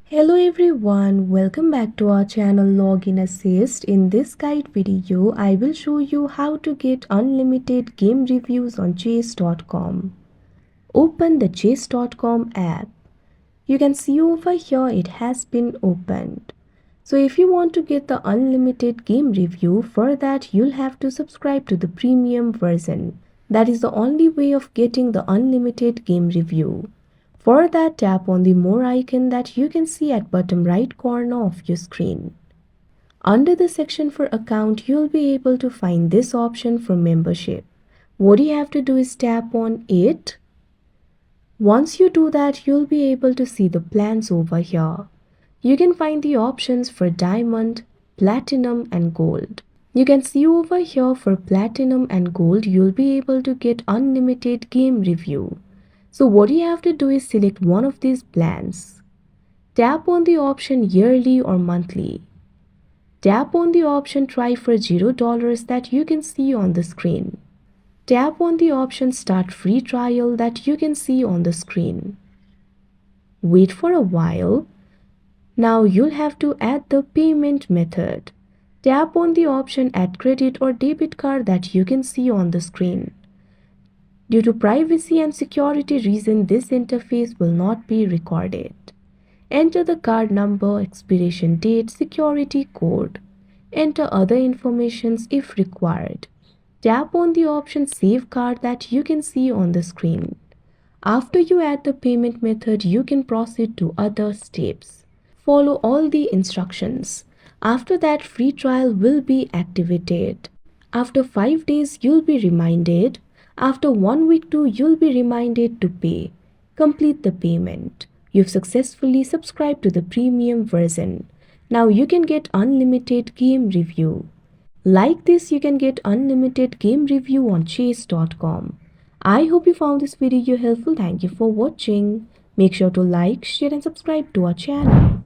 Hello everyone, welcome back to our channel Login Assist. In this guide video, I will show you how to get unlimited game reviews on chess.com. Open the chess.com app. You can see over here it has been opened. So if you want to get the unlimited game review, for that you'll have to subscribe to the premium version. That is the only way of getting the unlimited game review. For that, tap on the more icon that you can see at bottom right corner of your screen. Under the section for account, you'll be able to find this option for membership. What you have to do is tap on it. Once you do that, you'll be able to see the plans over here. You can find the options for diamond, platinum and gold. You can see over here for platinum and gold, you'll be able to get unlimited game review. So what you have to do is select one of these plans. Tap on the option yearly or monthly. Tap on the option try for $0 that you can see on the screen. Tap on the option start free trial that you can see on the screen. Wait for a while. Now you'll have to add the payment method. Tap on the option add credit or debit card that you can see on the screen. Due to privacy and security reason, this interface will not be recorded. Enter the card number, expiration date, security code. Enter other informations if required. Tap on the option save card that you can see on the screen. After you add the payment method, you can proceed to other steps. Follow all the instructions. After that, free trial will be activated. After 5 days, you'll be reminded. After 1 week too, you'll be reminded to pay. Complete the payment. You've successfully subscribed to the premium version. Now you can get unlimited game review. Like this, you can get unlimited game review on chess.com. I hope you found this video helpful. Thank you for watching. Make sure to like, share and subscribe to our channel.